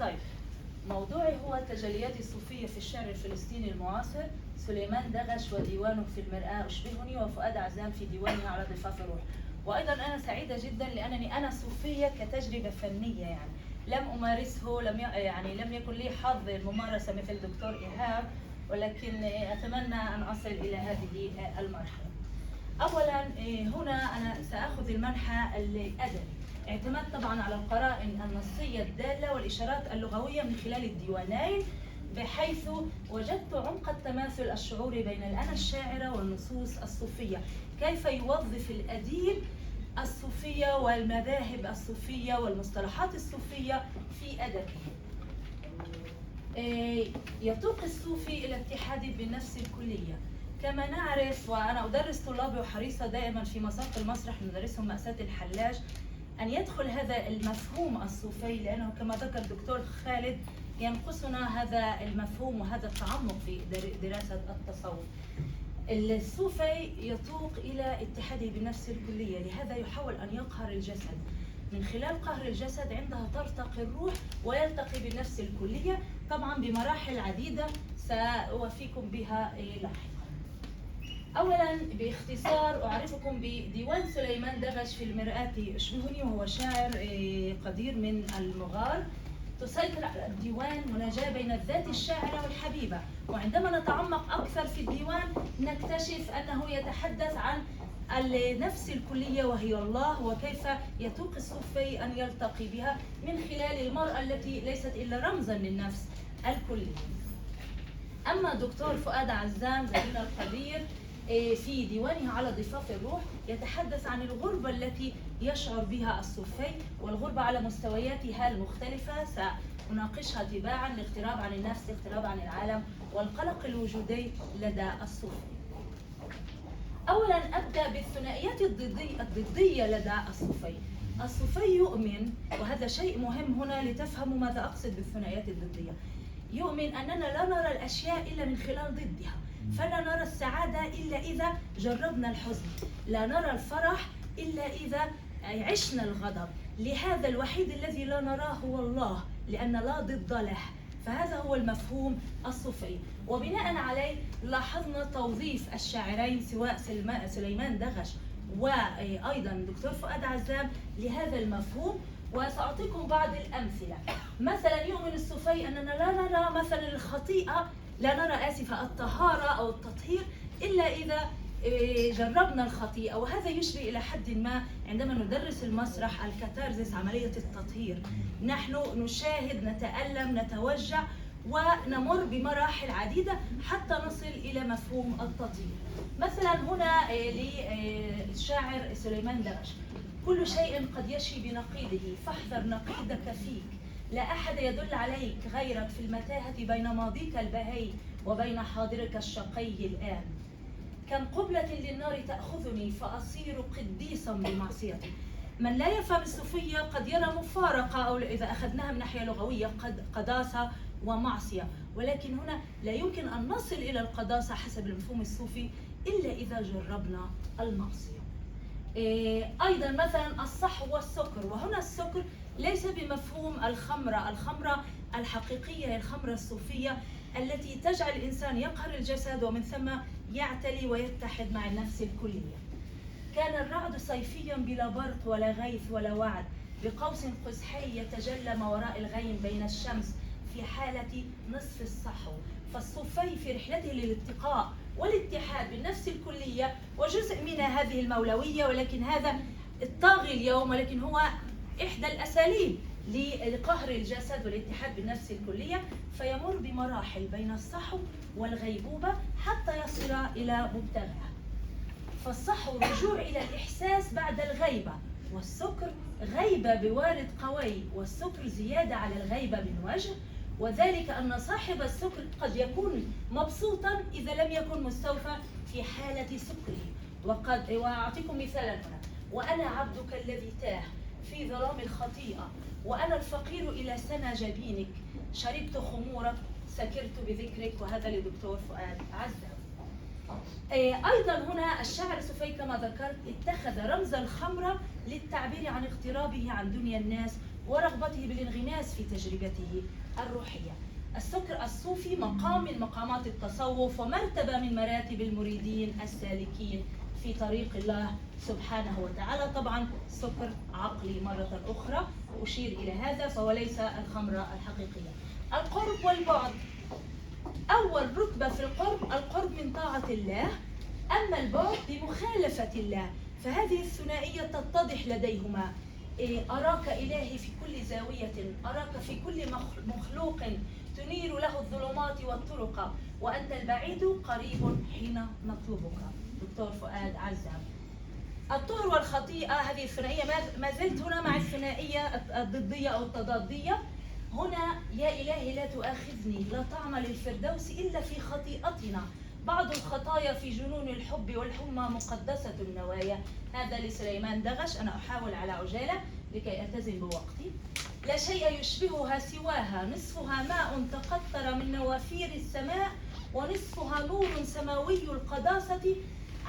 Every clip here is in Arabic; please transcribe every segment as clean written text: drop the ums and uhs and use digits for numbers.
طيب، موضوعي هو التجليات الصوفية في الشعر الفلسطيني المعاصر. سليمان دغش وديوانه في المرآة أشبهني، وفؤاد عزام في ديوانه على ضفاف الروح. وأيضا أنا سعيدة جدا لأنني أنا صوفية كتجربة فنية، يعني لم أمارسه، لم يكن لي حظ الممارسة مثل دكتور إيهاب، ولكن أتمنى أن أصل إلى هذه المرحلة. أولا هنا أنا سأخذ المنحى الأدبي. اعتمدت طبعا على القرائن النصية الدالة والإشارات اللغوية من خلال الديوانين، بحيث وجدت عمق التماثل الشعوري بين الأنا الشاعرة والنصوص الصوفية، كيف يوظف الأديب الصوفية والمذاهب الصوفية والمصطلحات الصوفية في أدبه. يتوق الصوفي إلى اتحاده بالنفس الكلية. كما نعرف، وأنا أدرس طلابي وحريصة دائما في مساق المسرح ندرسهم مأساة الحلاج، أن يدخل هذا المفهوم الصوفي، لأنه كما ذكر الدكتور خالد ينقصنا هذا المفهوم وهذا التعمق في دراسة التصوف. الصوفي يتوق إلى اتحاده بالنفس الكلية، لهذا يحاول أن يقهر الجسد. من خلال قهر الجسد عندها ترتقي الروح ويلتقي بالنفس الكلية، طبعا بمراحل عديدة سأوفيكم بها لاحقا. أولا باختصار أعرفكم بديوان سليمان دغش في المرآة أشبهني، وهو شاعر قدير من المغار. تسيطر على الديوان مناجاة بين الذات الشاعرة والحبيبة، وعندما نتعمق أكثر في الديوان نكتشف أنه يتحدث عن النفس الكلية وهي الله، وكيف يتوق الصوفي أن يلتقي بها من خلال المرأة التي ليست إلا رمزا للنفس الكلية. أما دكتور فؤاد عزام زميلنا القدير في ديوانه على ضفاف الروح يتحدث عن الغربة التي يشعر بها الصوفي، والغربة على مستوياتها المختلفة سأناقشها تباعا: الاغتراب عن النفس، الاغتراب عن العالم، والقلق الوجودي لدى الصوفي. أولا أبدأ بالثنائيات الضدية لدى الصوفي. الصوفي يؤمن، وهذا شيء مهم هنا لتفهموا ماذا أقصد بالثنائيات الضدية، يؤمن أننا لا نرى الأشياء إلا من خلال ضدها، فلا نرى السعادة إلا إذا جربنا الحزن، لا نرى الفرح إلا إذا عشنا الغضب، لهذا الوحيد الذي لا نراه هو الله، لأن لا ضد له. فهذا هو المفهوم الصوفي، وبناء عليه لاحظنا توظيف الشاعرين سواء سليمان دغش وأيضا دكتور فؤاد عزام لهذا المفهوم. وسأعطيكم بعض الأمثلة. مثلا يؤمن الصوفي أننا لا نرى مثلا الخطيئة، لا نرى الطهارة أو التطهير إلا إذا جربنا الخطيئة، وهذا يشبه إلى حد ما عندما ندرس المسرح الكاتارزيس، عملية التطهير. نحن نشاهد، نتألم، نتوجع، ونمر بمراحل عديدة حتى نصل إلى مفهوم التطهير. مثلا هنا للشاعر سليمان دغش: كل شيء قد يشي بنقيضه، فاحذر نقيضك فيك، لا أحد يدل عليك غيرك في المتاهة بين ماضيك البهي وبين حاضرك الشقي الآن. كم قبلة للنار تأخذني فأصير قديسا بمعصيتي. من لا يفهم الصوفية قد يرى مفارقة، أو إذا أخذناها من ناحية لغوية قداسة ومعصية، ولكن هنا لا يمكن أن نصل إلى القداسة حسب المفهوم الصوفي إلا إذا جربنا المعصية. أيضا مثلا الصحو والسكر، وهنا السكر ليس بمفهوم الخمرة الحقيقية، هي الخمرة الصوفية التي تجعل الإنسان يقهر الجسد ومن ثم يعتلي ويتحد مع النفس الكلية. كان الرعد صيفيا بلا برق ولا غيث ولا وعد، بقوس قزحي يتجلى ما وراء الغيم بين الشمس في حالة نصف الصحو. فالصوفي في رحلته للاتقاء والاتحاد بالنفس الكلية، وجزء منها هذه المولوية، ولكن هذا الطاغي اليوم، ولكن هو إحدى الأساليب لقهر الجسد والاتحاد بالنفس الكلية، فيمر بمراحل بين الصحو والغيبوبة حتى يصل إلى مبتغاه. فالصحو رجوع إلى الإحساس بعد الغيبة، والسكر غيبة بوارد قوي، والسكر زيادة على الغيبة من وجه، وذلك أن صاحب السكر قد يكون مبسوطا إذا لم يكن مستوفى في حالة سكره. وأعطيكم مثالا هنا: وأنا عبدك الذي تاه في ظلام الخطيئة، وأنا الفقير إلى سنى جبينك، شربت خمورك، سكرت بذكرك. وهذا لدكتور فؤاد عزام. أيضا هنا الشاعر الصوفي كما ذكرت اتخذ رمز الخمرة للتعبير عن اغترابه عن دنيا الناس ورغبته بالانغماس في تجربته الروحية. السكر الصوفي مقام من مقامات التصوف ومرتبة من مراتب المريدين السالكين في طريق الله سبحانه وتعالى. طبعا سكر عقلي مرة أخرى أشير إلى هذا، فهو ليس الخمرة الحقيقية. القرب والبعد. أول رتبة في القرب من طاعة الله، أما البعد بمخالفة الله، فهذه الثنائية تتضح لديهما. أراك إلهي في كل زاوية، أراك في كل مخلوق، تنير له الظلمات والطرق، وأنت البعيد قريب حين نطلبك. دكتور فؤاد عزام. الطهر والخطيئة، هذه الثنائية ما زلت هنا مع الثنائية الضدية أو التضادية. هنا يا إلهي لا تؤاخذني، لا طعم للفردوس إلا في خطيئتنا، بعض الخطايا في جنون الحب والحمى مقدسة النوايا. هذا لسليمان دغش. أنا أحاول على عجالة لكي ألتزم بوقتي. لا شيء يشبهها سواها، نصفها ماء تقطر من نوافير السماء، ونصفها نور سماوي القداسة،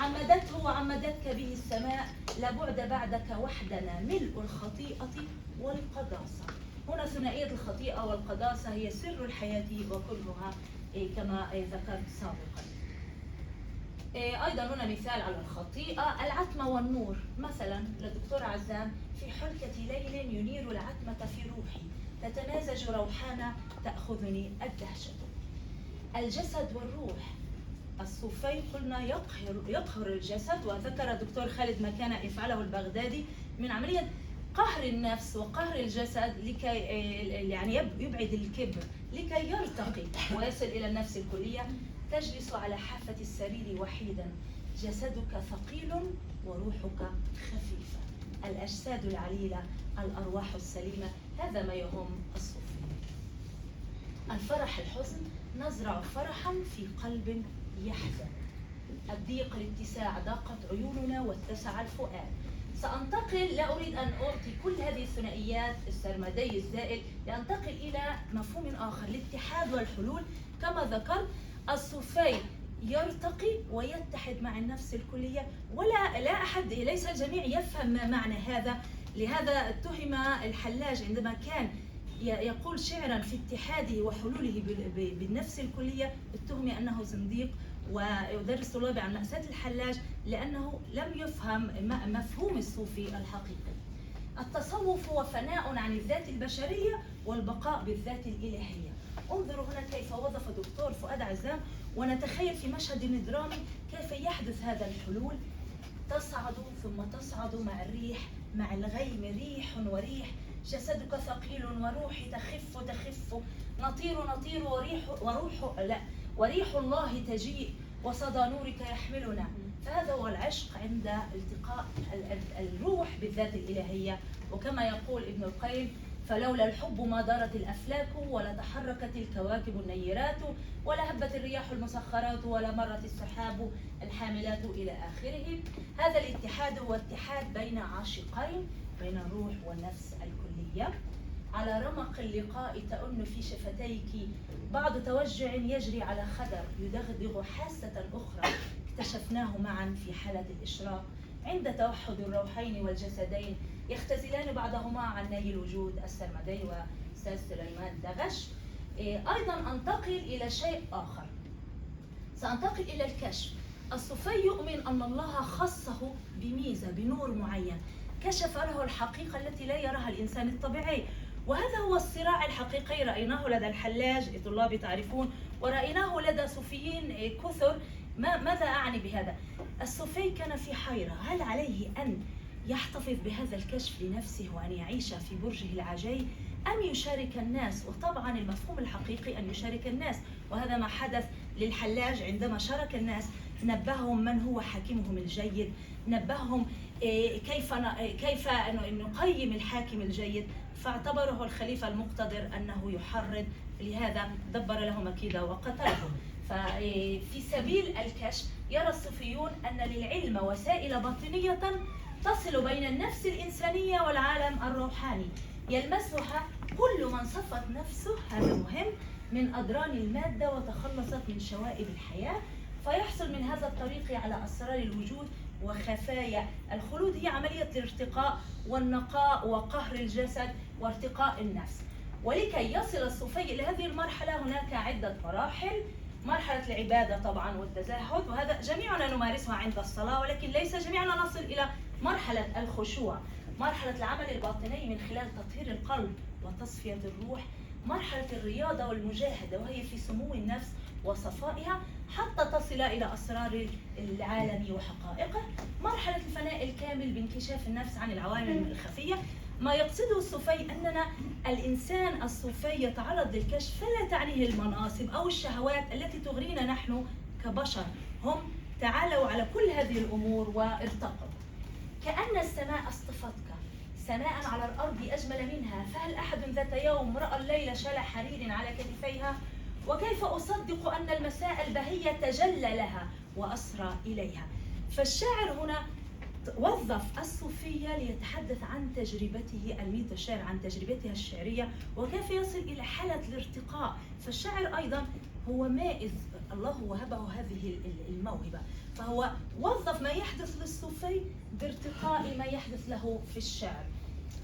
عمدته وعمدتك به السماء، لا بعد بعدك وحدنا، ملء الخطيئة والقداسة. هنا ثنائية الخطيئة والقداسة هي سر الحياة وكلها كما ذكرت سابقا. أيضا هنا مثال على الخطيئة، العتمة والنور. مثلا للدكتور عزام: في حلكة ليل ينير العتمة في روحي، تتمازج روحانا تأخذني الدهشة. الجسد والروح. الصوفي قلنا يقهر الجسد، وذكر الدكتور خالد ما كان يفعله البغدادي من عملية قهر النفس وقهر الجسد لكي يعني يبعد الكبر، لكي يرتقي ويصل إلى النفس الكلية. تجلس على حافة السرير وحيدا، جسدك ثقيل وروحك خفيفة. الأجساد العليلة، الأرواح السليمة، هذا ما يهم الصوفي. الفرح الحزن، نزرع فرحا في قلب يحزن. الضيق الاتساع، ضاقت عيوننا واتسع الفؤاد. سأنتقل، لا أريد أن أعطي كل هذه الثنائيات السرمدي الزائل، لأنتقل إلى مفهوم آخر، الاتحاد والحلول. كما ذكرت، الصوفي يرتقي ويتحد مع النفس الكلية، لا أحد، ليس الجميع يفهم ما معنى هذا. لهذا اتهم الحلاج عندما كان يقول شعرا في اتحاده وحلوله بالنفس الكلية، اتهم أنه زنديق، ويدرس طلابي عن مأساة الحلاج لأنه لم يفهم مفهوم الصوفي الحقيقي. التصوف هو فناء عن الذات البشرية والبقاء بالذات الإلهية. انظروا هنا كيف وظف دكتور فؤاد عزام، ونتخيل في مشهد درامي كيف يحدث هذا الحلول. تصعد ثم تصعد مع الريح، مع الغيم ريح وريح، جسدك ثقيل وروحي تخف، نطير وريح الله تجيء، وصدى نورك يحملنا. فهذا هو العشق عند التقاء الروح بالذات الإلهية. وكما يقول ابن القيم: فلولا الحب ما دارت الأفلاك، ولا تحركت الكواكب النيرات، ولا هبت الرياح المسخرات، ولا مرت السحاب الحاملات، إلى آخره. هذا الاتحاد هو اتحاد بين عاشقين، بين الروح والنفس الكلية. على رمق اللقاء تؤن في شفتيك، بعض توجع يجري على خدر، يدغدغ حاسة أخرى، اكتشفناه معا في حالة الإشراق، عند توحد الروحين والجسدين، يختزلان بعضهما عن نيل الوجود. السرمدي وأستاذ سليمان دغش. أيضا أنتقل إلى شيء آخر، سأنتقل إلى الكشف. الصوفي يؤمن أن الله خصه بميزة، بنور معين، كشف له الحقيقة التي لا يراها الإنسان الطبيعي. وهذا هو الصراع الحقيقي، رأيناه لدى الحلاج، طلابي تعرفون، ورأيناه لدى صوفيين كثر. ماذا أعني بهذا؟ الصوفي كان في حيرة، هل عليه أن يحتفظ بهذا الكشف لنفسه وأن يعيش في برجه العجي، أم يشارك الناس؟ وطبعا المفهوم الحقيقي أن يشارك الناس، وهذا ما حدث للحلاج عندما شارك الناس. نبههم من هو حاكمهم الجيد، نبههم كيف نقيم الحاكم الجيد، فاعتبره الخليفة المقتدر أنه يحرض، لهذا دبر له مكيدة وقتله. ففي سبيل الكشف يرى الصوفيون أن للعلم وسائل باطنية تصل بين النفس الإنسانية والعالم الروحاني، يلمسها كل من صفت نفسه، هذا مهم، من أدران المادة وتخلصت من شوائب الحياة، فيحصل من هذا الطريق على أسرار الوجود وخفايا الخلود. هي عملية الارتقاء والنقاء وقهر الجسد وارتقاء النفس. ولكي يصل الصوفي إلى هذه المرحلة هناك عدة مراحل. مرحلة العبادة طبعا والتزهد، وهذا جميعنا نمارسها عند الصلاة، ولكن ليس جميعنا نصل إلى مرحلة الخشوع. مرحلة العمل الباطني من خلال تطهير القلب وتصفية الروح. مرحلة الرياضة والمجاهدة وهي في سمو النفس وصفائها حتى تصل إلى أسرار العالم وحقائقه. مرحلة الفناء الكامل بانكشاف النفس عن العوالم الخفية. ما يقصده الصوفي أننا الإنسان الصوفي يتعرض للكشف، فلا تعنيه المناصب أو الشهوات التي تغرينا نحن كبشر. هم تعالوا على كل هذه الأمور وارتقوا. كأن السماء اصطفتك سماء على الأرض أجمل منها، فهل أحد ذات يوم رأى الليل شال حرير على كتفيها؟ وكيف أصدق أن المساء البهية تجلى لها وأسرى إليها؟ فالشاعر هنا وظف الصوفية ليتحدث عن تجربته الميت الشاعر عن تجربته الشعرية وكيف يصل إلى حالة الارتقاء. فالشاعر أيضا هو مائز، الله وهبه هذه الموهبة، فهو وظف ما يحدث للصوفي بارتقاء ما يحدث له في الشعر.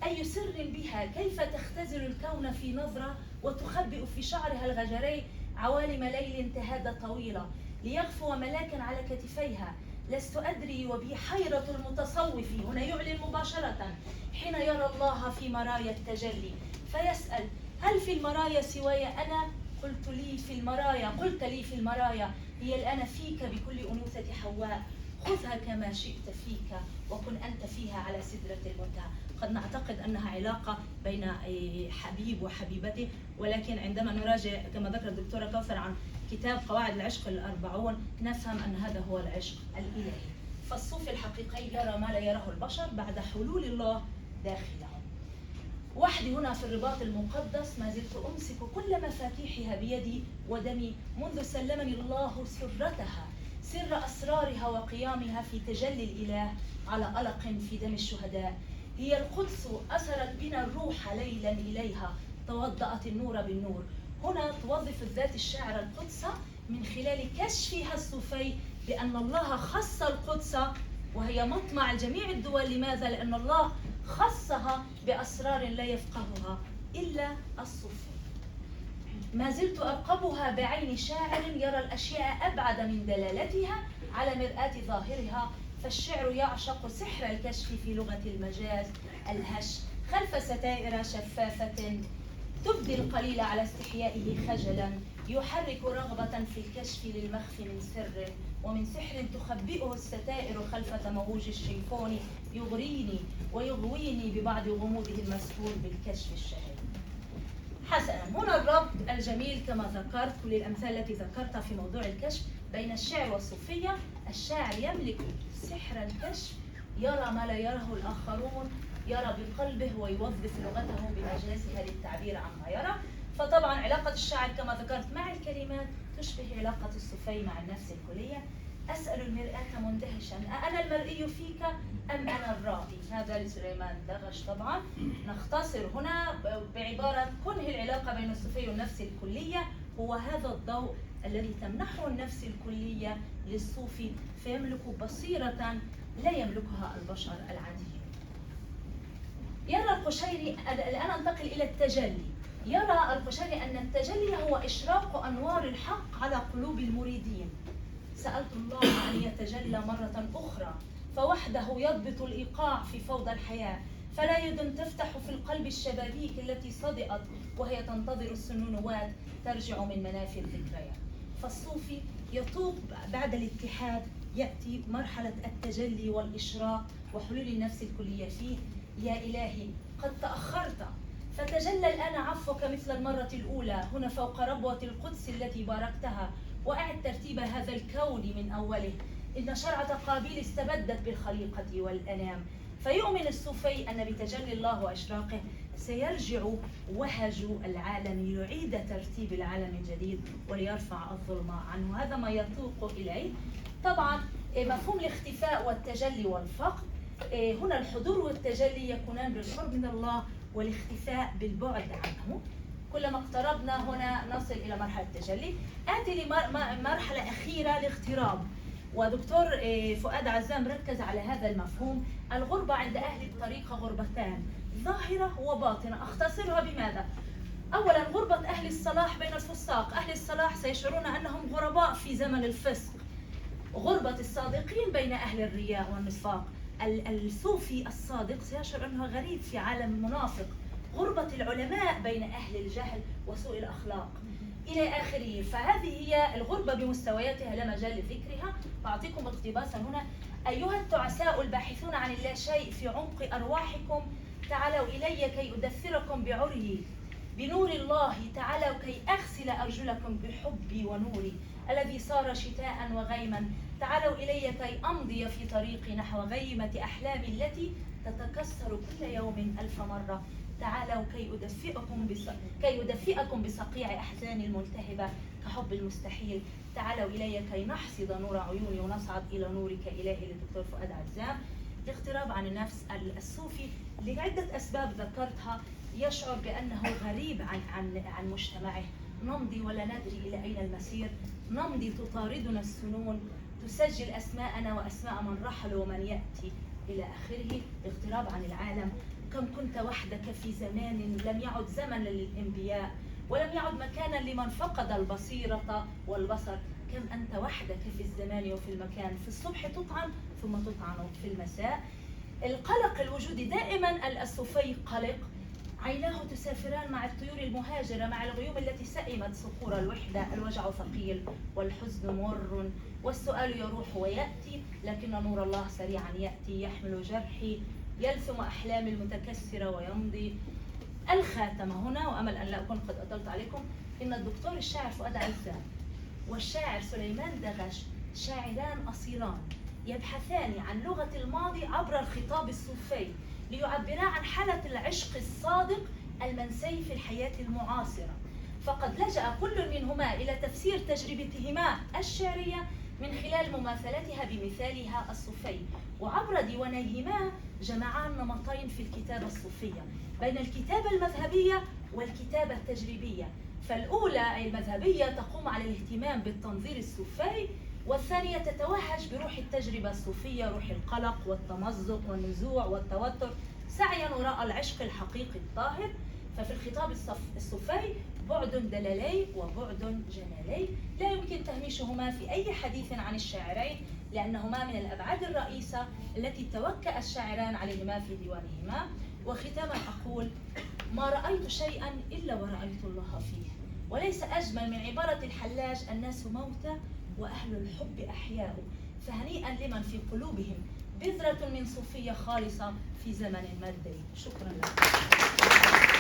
أي سر بها، كيف تختزل الكون في نظرة وتخبئ في شعرها الغجري عوالم ليل تهاد طويلة، ليغفو ملاكا على كتفيها. لست أدري وبي حيرة المتصوف، هنا يعلن مباشرة حين يرى الله في مرايا التجلي فيسأل: هل في المرايا سواي أنا؟ قلت لي في المرايا هي الآن فيك بكل أنوثة حواء، خذها كما شئت فيك وكن أنت فيها على سدرة المنتهى. قد نعتقد أنها علاقة بين حبيب وحبيبته، ولكن عندما نراجع كما ذكر الدكتورة كوثر عن كتاب قواعد العشق الأربعون نفهم أن هذا هو العشق الإلهي. فالصوفي الحقيقي يرى ما لا يراه البشر بعد حلول الله داخله. وحدي هنا في الرباط المقدس ما زلت أمسك كل مفاتيحها بيدي ودمي منذ سلمني الله سرتها، سر أسرارها وقيامها في تجلي الإله على ألق في دم الشهداء. هي القدس أسرت بنا الروح ليلا إليها، توضأت النور بالنور. هنا توظف الذات الشاعرة القدس من خلال كشفها الصوفي بأن الله خص القدس وهي مطمع جميع الدول. لماذا؟ لأن الله خصها بأسرار لا يفقهها إلا الصوفي. ما زلت أرقبها بعين شاعر يرى الأشياء أبعد من دلالتها على مرآة ظاهرها. فالشعر يعشق سحر الكشف في لغة المجاز الهش، خلف ستائر شفافة تبدي القليل على استحيائه خجلا، يحرك رغبة في الكشف للمخفي من سر، ومن سحر تخبئه الستائر خلف تموج الشيفون، يغريني ويغويني ببعض غموضه المسحور بالكشف الشهير. حسنا، هنا الربط الجميل كما ذكرت كل الأمثال التي ذكرتها في موضوع الكشف بين الشعر والصوفية. الشاعر يملك سحر الكشف، يرى ما لا يراه الآخرون، يرى بقلبه ويوظف لغته بمجازها للتعبير عما يرى. فطبعا علاقة الشاعر كما ذكرت مع الكلمات تشبه علاقة الصوفي مع النفس الكلية. أسأل المرآة مندهشا: أأنا المرئي فيك أم أنا الرائي؟ هذا لسليمان دغش. طبعا نختصر هنا بعبارة كنه العلاقة بين الصوفي والنفس الكلية هو هذا الضوء الذي تمنحه النفس الكلية للصوفي، فيملك بصيرة لا يملكها البشر العاديين. يرى القشيري، الآن انتقل إلى التجلي. يرى القشيري أن التجلي هو إشراق أنوار الحق على قلوب المريدين. سألت الله أن يتجلى مرة أخرى فوحده يضبط الإيقاع في فوضى الحياة، فلا يد تفتح في القلب الشبابيك التي صدئت وهي تنتظر السنونوات ترجع من منافي الذكريات. فالصوفي يطوب بعد الاتحاد، يأتي مرحلة التجلي والإشراق وحلول النفس الكلية فيه. يا إلهي قد تأخرت فتجلى الآن عفوك مثل المرة الأولى هنا فوق ربوة القدس التي باركتها، وأعد ترتيب هذا الكون من أوله. إن شرعة قابيل استبدت بالخليقة والأنام. فيؤمن الصوفي أن بتجلي الله وإشراقه سيرجع وهج العالم ليعيد ترتيب العالم من جديد وليرفع الظلم عنه. هذا ما يتوق إليه. طبعا مفهوم الاختفاء والتجلي والفقد، هنا الحضور والتجلي يكونان بالقرب من الله والاختفاء بالبعد عنه. كلما اقتربنا هنا نصل إلى مرحلة التجلي. آتي لمرحلة أخيرة، الاغتراب. ودكتور فؤاد عزام ركز على هذا المفهوم. الغربة عند أهل الطريقة غربتان، ظاهرة وباطنة. أختصرها بماذا؟ أولا غربة أهل الصلاح بين الفساق، أهل الصلاح سيشعرون أنهم غرباء في زمن الفسق. غربة الصادقين بين أهل الرياء والنفاق، الصوفي الصادق سيشعر أنه غريب في عالم منافق. غربة العلماء بين أهل الجهل وسوء الأخلاق إلى آخره. فهذه هي الغربة بمستوياتها، لا مجال لذكرها. أعطيكم اقتباسا هنا: أيها التعساء الباحثون عن اللاشيء في عمق أرواحكم، تعالوا إلي كي أدثركم بعري بنور الله، تعالوا كي أغسل أرجلكم بحبي ونوري الذي صار شتاء وغيما، تعالوا إلي كي أمضي في طريقي نحو غيمة أحلامي التي تتكسر كل يوم 1000 مرة، تعالوا كي أدفئكم بصقيع أحزاني الملتهبة كحب المستحيل، تعالوا إلي كي نحصد نور عيوني ونصعد إلى نورك إلهي. للدكتور فؤاد عزام. الاغتراب عن النفس، الصوفي لعدة أسباب ذكرتها يشعر بأنه غريب عن مجتمعه. نمضي ولا ندري إلى أين المسير، نمضي تطاردنا السنون، تسجل أسماءنا وأسماء من رحل ومن يأتي إلى آخره. اغتراب عن العالم، كم كنت وحدك في زمان لم يعد زمن للأنبياء، ولم يعد مكانا لمن فقد البصيرة والبصر، كم أنت وحدك في الزمان وفي المكان، في الصبح تطعن ثم تطعن في المساء. القلق الوجودي، دائما الصوفي قلق، عيناه تسافران مع الطيور المهاجرة، مع الغيوم التي سئمت صخور الوحدة، الوجع ثقيل والحزن مر والسؤال يروح ويأتي، لكن نور الله سريعا يأتي يحمل جرحي، يلثم أحلامي المتكسرة ويمضي. الخاتمة هنا، وأمل أن لا أكون قد أطلت عليكم، إن الدكتور الشاعر فؤاد عزام والشاعر سليمان دغش شاعران أصيلان يبحثان عن لغة الماضي عبر الخطاب الصوفي، ليعبرا عن حالة العشق الصادق المنسي في الحياة المعاصرة. فقد لجأ كل منهما إلى تفسير تجربتهما الشعرية من خلال مماثلتها بمثالها الصوفي، وعبر ديوانيهما جمعا نمطين في الكتابة الصوفية بين الكتابة المذهبية والكتابة التجريبية. فالأولى أي المذهبية تقوم على الاهتمام بالتنظير الصوفي، والثانية تتوهج بروح التجربة الصوفية، روح القلق والتمزق والنزوع والتوتر، سعيا وراء العشق الحقيقي الطاهر. ففي الخطاب الصوفي بعد دلالي وبعد جمالي لا يمكن تهميشهما في أي حديث عن الشاعرين، لأنهما من الأبعاد الرئيسة التي توكأ الشاعران عليهما في ديوانهما. وختاما أقول: ما رأيت شيئا إلا ورأيت الله فيه، وليس أجمل من عبارة الحلاج: الناس موتى وأهل الحب أحياء. فهنيئا لمن في قلوبهم بذرة من صوفية خالصة في زمن مادي. شكرا لكم.